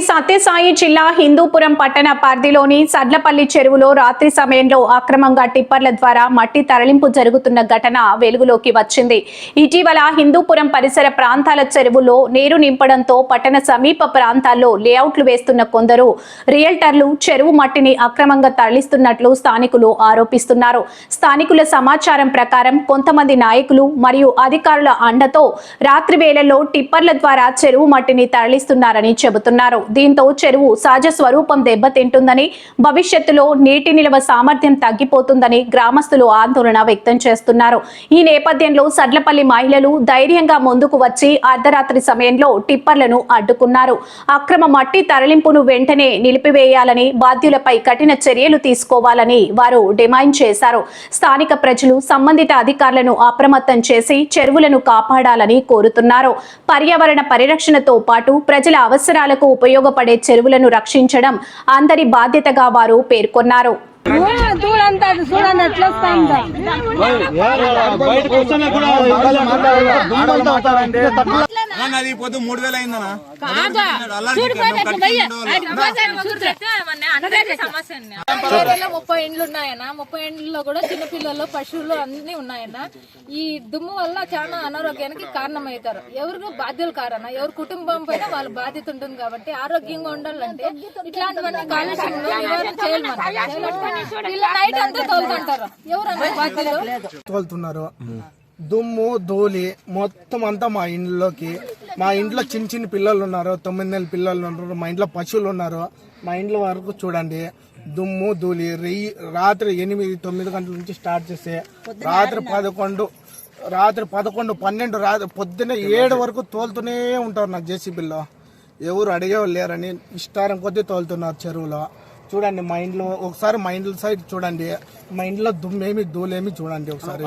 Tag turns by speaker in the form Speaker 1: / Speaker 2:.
Speaker 1: సత్యసాయి జిల్లా హిందూపురం పట్టణ పరిధిలోని సడ్లపల్లి చెరువులో రాత్రి సమయంలో అక్రమంగా టిప్పర్ల ద్వారా మట్టి తరలింపు జరుగుతున్న ఘటన వెలుగులోకి వచ్చింది. ఇటీవల హిందూపురం పరిసర ప్రాంతాల చెరువులో నీరు నింపడంతో పట్టణ సమీప ప్రాంతాల్లో లేఅవుట్లు వేస్తున్న కొందరు రియల్టర్లు చెరువు మట్టిని అక్రమంగా తరలిస్తున్నట్లు స్థానికులు ఆరోపిస్తున్నారు. స్థానికుల సమాచారం ప్రకారం కొంతమంది నాయకులు మరియు అధికారుల అండతో రాత్రి వేళల్లో టిప్పర్ల ద్వారా చెరువు మట్టిని తరలిస్తున్నారని చెబుతున్నారు. దీంతో చెరువు సహజ స్వరూపం దెబ్బతింటుందని, భవిష్యత్తులో నీటి నిల్వ సామర్థ్యం తగ్గిపోతుందని గ్రామస్తులు ఆందోళన వ్యక్తం చేస్తున్నారు. ఈ నేపథ్యంలో సడ్లపల్లి మహిళలు ధైర్యంగా ముందుకు వచ్చి అర్ధరాత్రి సమయంలో టిప్పర్లను అడ్డుకున్నారు. అక్రమ మట్టి తరలింపును వెంటనే నిలిపివేయాలని, బాధ్యులపై కఠిన చర్యలు తీసుకోవాలని వారు డిమాండ్ చేశారు. స్థానిక ప్రజలు సంబంధిత అధికారులను అప్రమత్తం చేసి చెరువులను కాపాడాలని కోరుతున్నారు. పర్యావరణ పరిరక్షణతో పాటు ప్రజల అవసరాలకు ఉపయోగపడే చెరువులను రక్షించడం అందరి బాధ్యతగా వారు పేర్కొన్నారు.
Speaker 2: అది పొద్దు 3000 అయిందనా?
Speaker 3: 30 ఇండ్లు ఉన్నాయన్నా. 30 ఇండ్లలో కూడా చిన్నపిల్లలు, పశువులు అన్ని ఉన్నాయన్నా. ఈ దుమ్ము వల్ల చాలా అనారోగ్యానికి కారణమవుతారు. ఎవరికి బాధ్యులు కారన్నా, ఎవరి కుటుంబం పైన వాళ్ళ బాధ్యత ఉంటుంది. కాబట్టి ఆరోగ్యంగా ఉండాలంటే ఇట్లాంటివన్నీ కాలుష్యం నివారణ చేయాలి. నైట్ అంతా తోలుతుంటారు. ఎవరన్నా బాధ్యులు
Speaker 4: తోలుతున్నారు. దుమ్ము ధూళి మొత్తం అంతా మా ఇంట్లో చిన్న చిన్న పిల్లలు ఉన్నారు, 9 నెలల పిల్లలు ఉన్నారు, మా ఇంట్లో పశువులు ఉన్నారు. మా ఇంట్లో వరకు చూడండి దుమ్ము ధూళి. రాత్రి 8-9 గంటల నుంచి స్టార్ట్ చేస్తే రాత్రి 11, 12 పొద్దున్న 7 వరకు తోలుతూనే ఉంటారు. నాకు జేసీబీలో ఎవరు అడిగేవాళ్ళు లేరని ఇష్టారం కొద్దీ తోలుతున్నారు చెరువులో. చూడండి మా ఇంట్లో ఒకసారి, మా ఇంట్లో సైడ్ చూడండి, మా ఇంట్లో దుమ్మేమి ధూళేమి చూడండి ఒకసారి.